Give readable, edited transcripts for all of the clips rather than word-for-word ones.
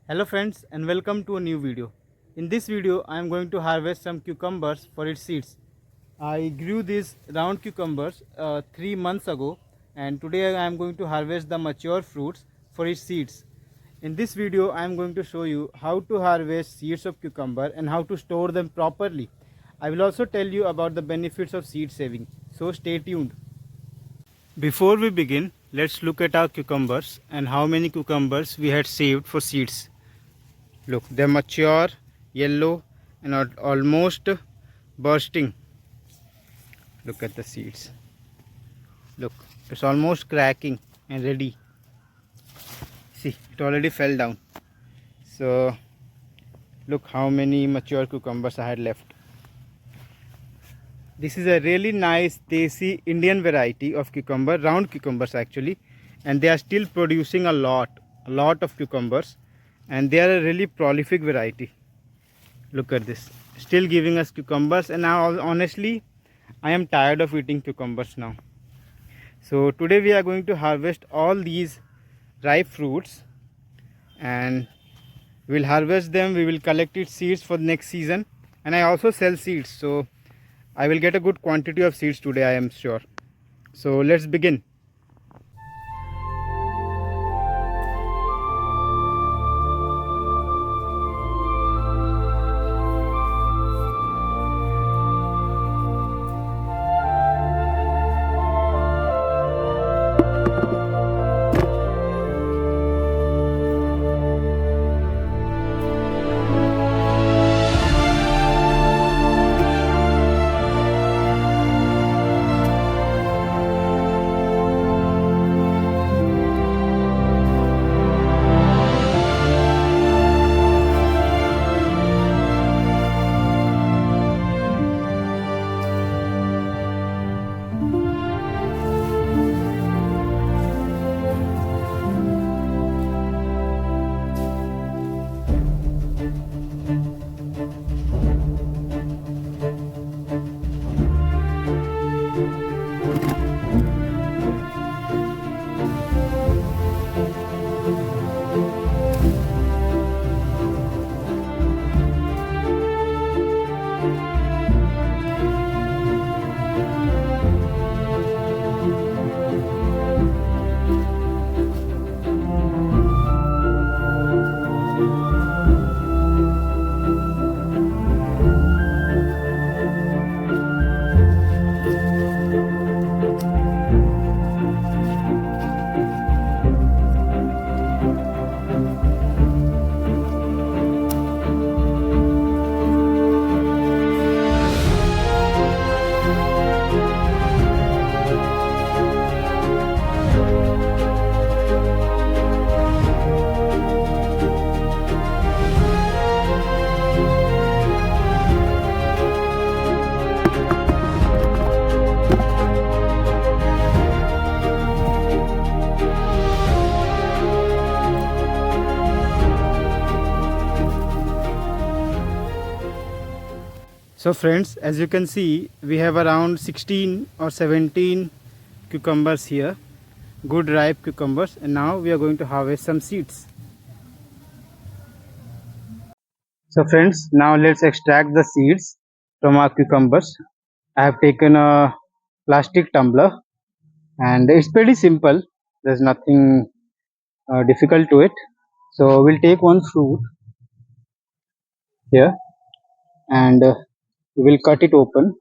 Hello friends and welcome to a new video. In this video I am going to harvest some cucumbers for its seeds. I grew these round cucumbers 3 months ago and today I am going to harvest the mature fruits for its seeds. In this video I am going to show you how to harvest seeds of cucumber and how to store them properly. I will also tell you about the benefits of seed saving. So stay tuned. Before we begin, let's look at our cucumbers and how many cucumbers we had saved for seeds. Look, they're mature, yellow, and are almost bursting. Look at the seeds. Look, it's almost cracking and ready. See, it already fell down. So, look how many mature cucumbers I had left. This is a really nice desi Indian variety of cucumber, round cucumbers actually, and they are still producing a lot of cucumbers, and they are a really prolific variety. Look at this, still giving us cucumbers, and now honestly I am tired of eating cucumbers now. So today we are going to harvest all these ripe fruits and we'll harvest them. We will collect its seeds for the next season, and I also sell seeds, so I will get a good quantity of seeds today, I am sure. So let's begin. So friends, as you can see, we have around 16 or 17 cucumbers here, good ripe cucumbers, and now we are going to harvest some seeds. So friends, now let's extract the seeds from our cucumbers. I have taken a plastic tumbler and it's pretty simple. There's nothing difficult to it. So we'll take one fruit here and we will cut it open.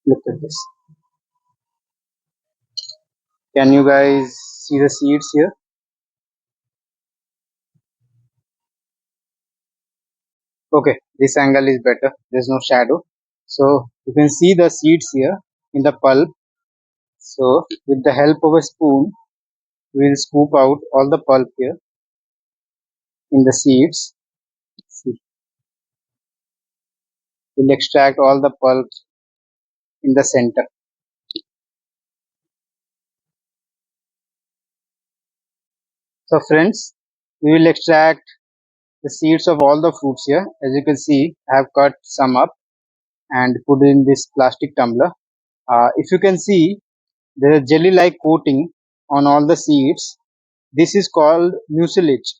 Look at this. Can you guys see the seeds here? Okay, this angle is better. There's no shadow. So you can see the seeds here in the pulp. So with the help of a spoon, we'll scoop out all the pulp here in the seeds. See, we'll extract all the pulp in the center. So friends, we will extract the seeds of all the fruits here. As you can see, I have cut some up and put in this plastic tumbler. If you can see, there is jelly-like coating on all the seeds. This is called mucilage.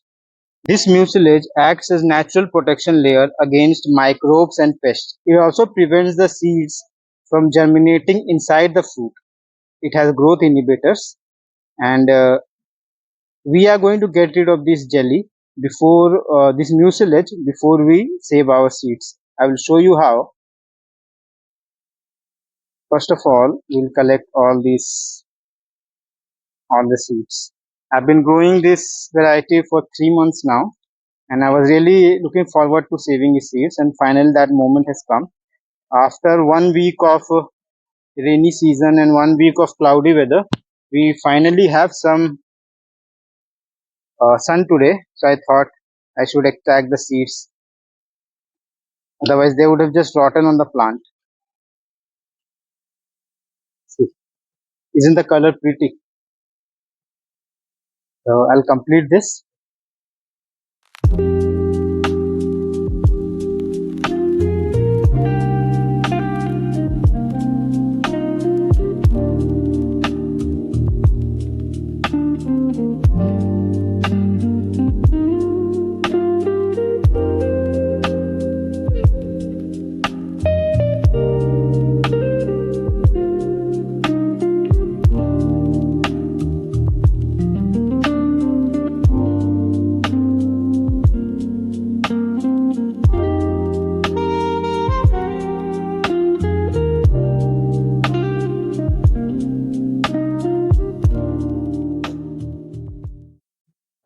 This mucilage acts as natural protection layer against microbes and pests. It also prevents the seeds from germinating inside the fruit. It has growth inhibitors, and we are going to get rid of this jelly before this mucilage before we save our seeds. I will show you how. First of all, we'll collect all the seeds. I've been growing this variety for 3 months now, and I was really looking forward to saving the seeds, and finally that moment has come. After 1 week of rainy season and 1 week of cloudy weather, we finally have some sun today, so I thought I should extract the seeds, otherwise they would have just rotten on the plant. See, isn't the color pretty? So I'll complete this.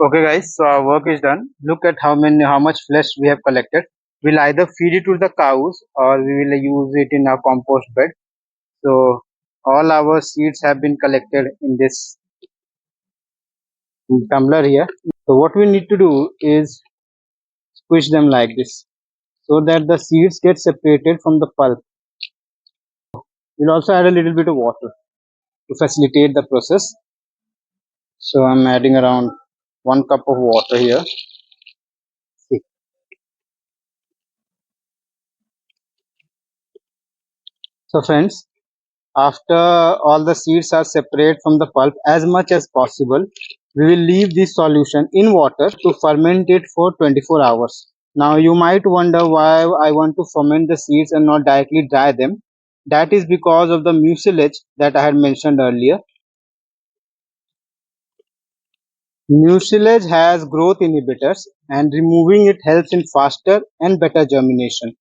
Okay guys, so our work is done. Look at how much flesh we have collected. We'll either feed it to the cows or we will use it in our compost bed. So all our seeds have been collected in this tumbler here. So what we need to do is squish them like this so that the seeds get separated from the pulp. We'll also add a little bit of water to facilitate the process. So I'm adding around 1 cup of water here. See. So friends, after all the seeds are separate from the pulp as much as possible, we will leave this solution in water to ferment it for 24 hours. Now you might wonder why I want to ferment the seeds and not directly dry them. That is because of the mucilage that I had mentioned earlier. Mucilage has growth inhibitors and removing it helps in faster and better germination.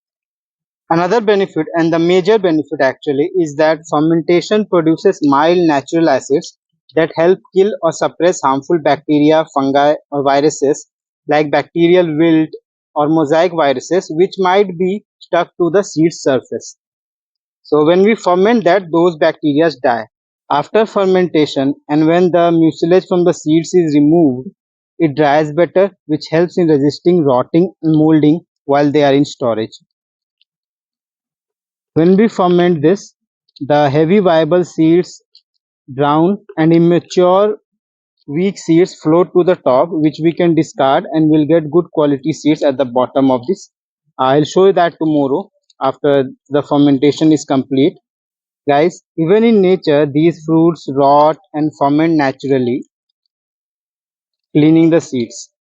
Another benefit, and the major benefit actually, is that fermentation produces mild natural acids that help kill or suppress harmful bacteria, fungi, or viruses like bacterial wilt or mosaic viruses which might be stuck to the seed surface. So when we ferment that, those bacteria die. After fermentation and when the mucilage from the seeds is removed, it dries better, which helps in resisting rotting and molding while they are in storage. When we ferment this, the heavy viable seeds drown and immature weak seeds float to the top, which we can discard and we'll get good quality seeds at the bottom of this. I'll show you that tomorrow after the fermentation is complete. Guys, even in nature, these fruits rot and ferment naturally, cleaning the seeds.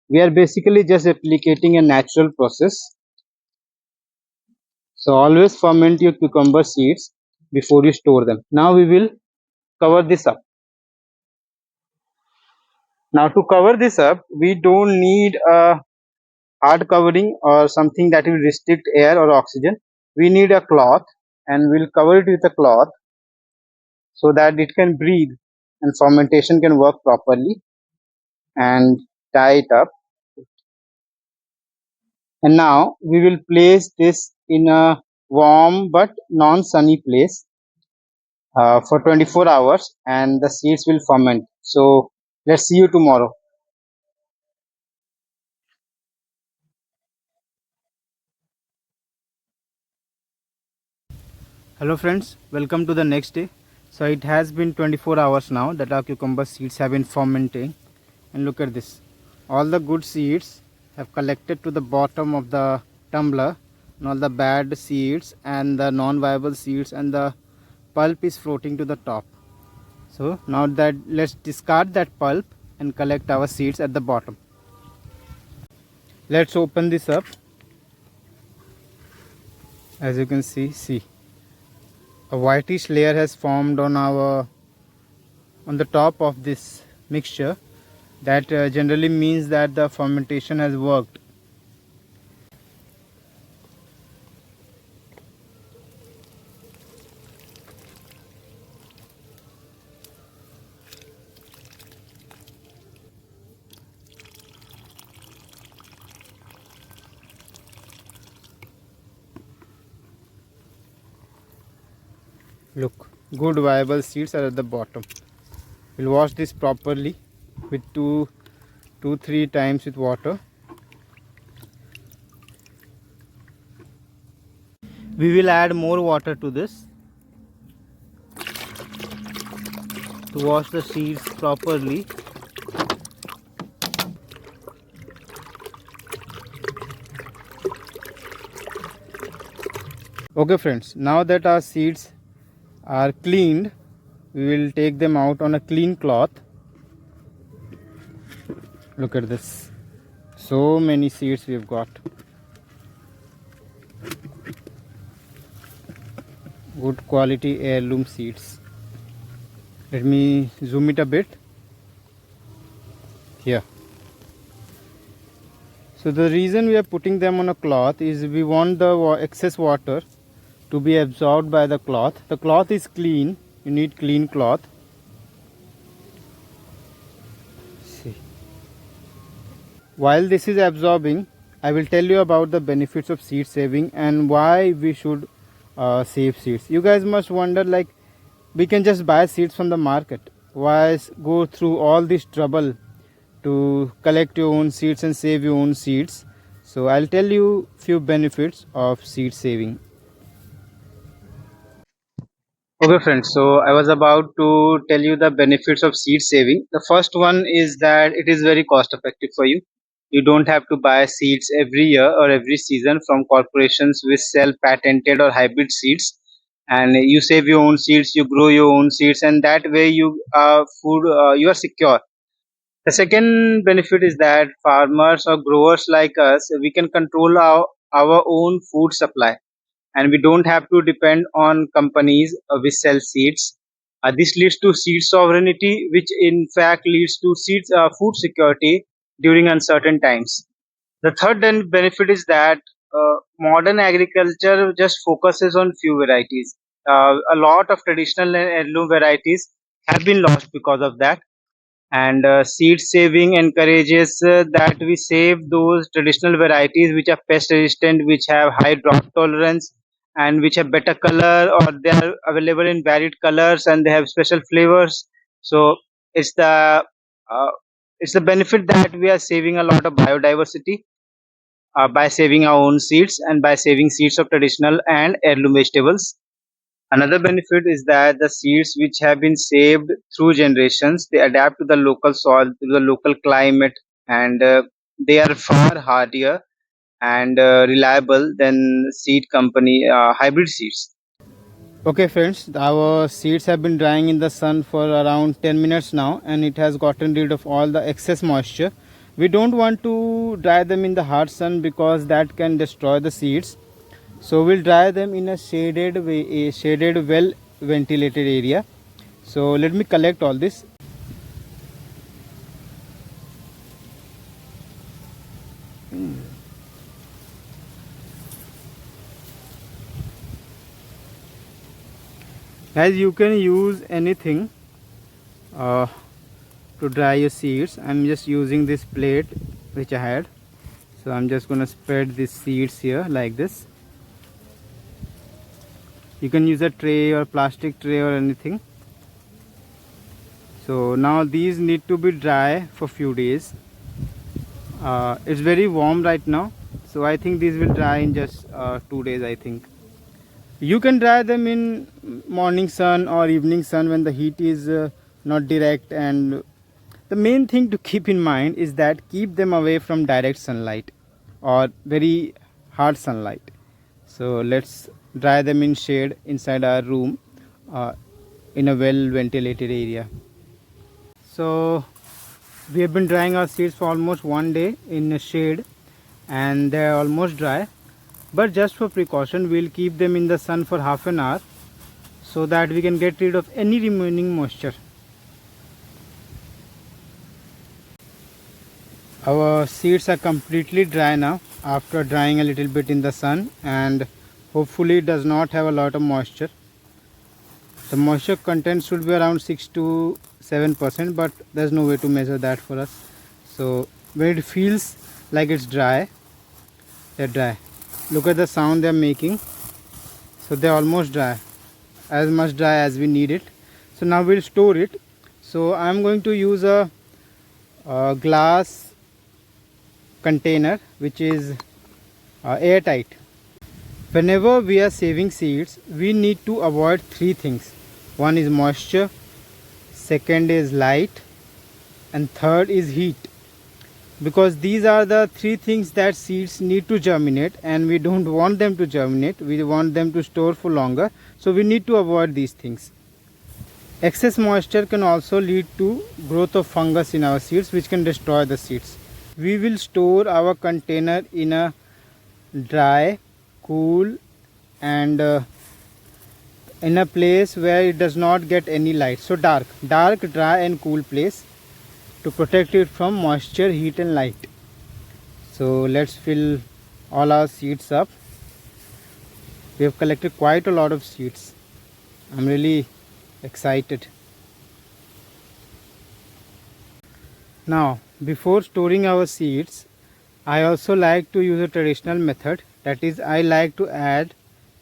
We are basically just replicating a natural process. So always ferment your cucumber seeds before you store them. Now we will cover this up. Now to cover this up, we don't need a hard covering or something that will restrict air or oxygen. We need a cloth and we'll cover it with a cloth so that it can breathe and fermentation can work properly, and tie it up. And now we will place this in a warm but non-sunny place for 24 hours and the seeds will ferment. So let's see you tomorrow. Hello friends, welcome to the next day. So it has been 24 hours now that our cucumber seeds have been fermenting, and look at this. All the good seeds have collected to the bottom of the tumbler, and all the bad seeds and the non-viable seeds and the pulp is floating to the top. So now that let's discard that pulp and collect our seeds at the bottom. Let's open this up. As you can see a whitish layer has formed on the top of this mixture. That generally means that the fermentation has worked. Look, good viable seeds are at the bottom. We'll wash this properly with 2-3 times with water. We will add more water to this to wash the seeds properly. Okay friends, now that our seeds are cleaned, we will take them out on a clean cloth. Look at this, so many seeds we've got. Good quality heirloom seeds. Let me zoom it a bit here. So the reason we are putting them on a cloth is we want the excess water to be absorbed by the cloth. The cloth is clean, you need clean cloth. See, while this is absorbing, I will tell you about the benefits of seed saving and why we should save seeds. You guys must wonder, like, we can just buy seeds from the market. Why go through all this trouble to collect your own seeds and save your own seeds? So I'll tell you few benefits of seed saving. Okay friends, so I was about to tell you the benefits of seed saving. The first one is that it is very cost effective for you. You don't have to buy seeds every year or every season from corporations which sell patented or hybrid seeds, and you save your own seeds, you grow your own seeds, and that way you you are secure. The second benefit is that farmers or growers like us, we can control our own food supply, and we don't have to depend on companies which sell seeds. This leads to seed sovereignty, which in fact leads to food security during uncertain times. The third benefit is that modern agriculture just focuses on few varieties. A lot of traditional and heirloom varieties have been lost because of that, and seed saving encourages that we save those traditional varieties which are pest resistant, which have high drought tolerance, and which have better color, or they are available in varied colors and they have special flavors. So it's the uh, it's the benefit that we are saving a lot of biodiversity by saving our own seeds and by saving seeds of traditional and heirloom vegetables. Another benefit is that the seeds which have been saved through generations, they adapt to the local soil, to the local climate, and they are far hardier and reliable than seed company hybrid seeds. Okay friends, our seeds have been drying in the sun for around 10 minutes now, and it has gotten rid of all the excess moisture. We don't want to dry them in the hot sun because that can destroy the seeds. So we'll dry them in a shaded way, a shaded, well ventilated area. So let me collect all this. Guys, you can use anything to dry your seeds. I'm just using this plate which I had, so I'm just gonna spread these seeds here like this. You can use a tray or plastic tray or anything. So now these need to be dry for few days. It's very warm right now, so I think these will dry in just 2 days, I think. You can dry them in morning sun or evening sun when the heat is not direct and The main thing to keep in mind is that keep them away from direct sunlight or very hard sunlight. So let's dry them in shade inside our room in a well ventilated area. So we have been drying our seeds for almost 1 day in a shade and they are almost dry, but just for precaution we'll keep them in the sun for half an hour so that we can get rid of any remaining moisture. Our seeds are completely dry now after drying a little bit in the sun, and hopefully it does not have a lot of moisture. The moisture content should be around 6 to 7%, but there's no way to measure that for us. So when it feels like it's dry, they're dry. Look at the sound they're making. So they're almost dry, as much dry as we need it. So now we'll store it. So I'm going to use a glass container which is airtight. Whenever we are saving seeds, we need to avoid three things. One is moisture, second is light, and third is heat, because these are the three things that seeds need to germinate, and we don't want them to germinate. We want them to store for longer, so we need to avoid these things. Excess moisture can also lead to growth of fungus in our seeds, which can destroy the seeds. We will store our container in a dry, cool and in a place where it does not get any light. So dark, dry and cool place to protect it from moisture, heat and light. So let's fill all our seeds up. We have collected quite a lot of seeds. I'm really excited. Now, before storing our seeds, I also like to use a traditional method. That is, I like to add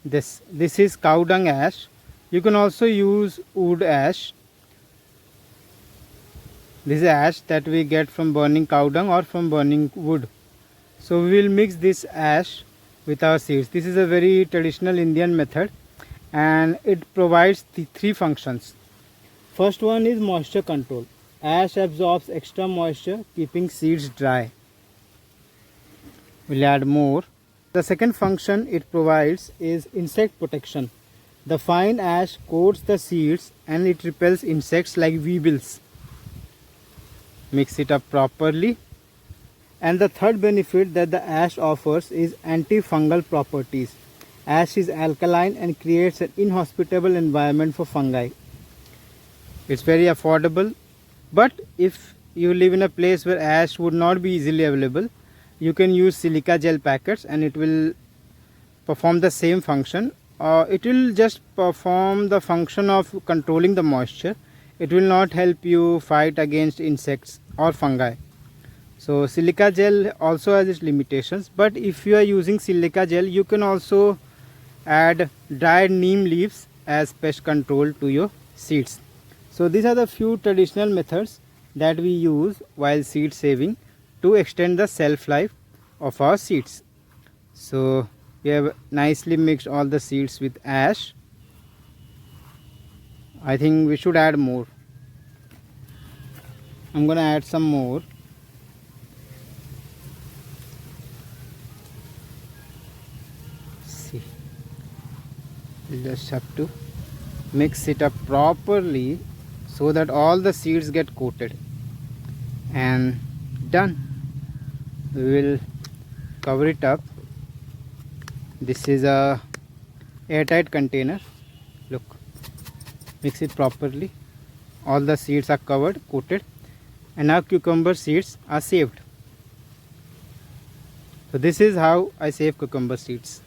this. This is cow dung ash. You can also use wood ash. This is ash that we get from burning cow dung or from burning wood. So we will mix this ash with our seeds. This is a very traditional Indian method and it provides the three functions. First one is moisture control. Ash absorbs extra moisture, keeping seeds dry. We'll add more. The second function it provides is insect protection. The fine ash coats the seeds and it repels insects like weevils. Mix it up properly. And the third benefit that the ash offers is antifungal properties. Ash is alkaline and creates an inhospitable environment for fungi. It's very affordable. But if you live in a place where ash would not be easily available, you can use silica gel packets and it will perform the same function. It will just perform the function of controlling the moisture. It will not help you fight against insects or fungi. So silica gel also has its limitations, but if you are using silica gel, you can also add dried neem leaves as pest control to your seeds. So these are the few traditional methods that we use while seed saving to extend the shelf life of our seeds. So we have nicely mixed all the seeds with ash. I think we should add more. I'm gonna add some more. See, we just have to mix it up properly so that all the seeds get coated, and done. We will cover it up. This is a airtight container. Look, mix it properly. All the seeds are covered, coated, and our cucumber seeds are saved. So this is how I save cucumber seeds.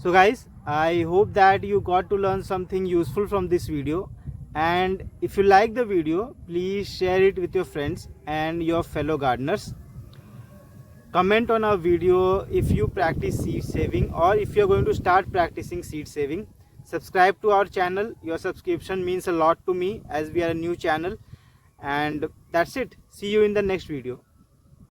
So guys, I hope that you got to learn something useful from this video, and if you like the video, please share it with your friends and your fellow gardeners. Comment on our video if you practice seed saving or if you're going to start practicing seed saving. Subscribe to our channel. Your subscription means a lot to me as we are a new channel. And that's it. See you in the next video.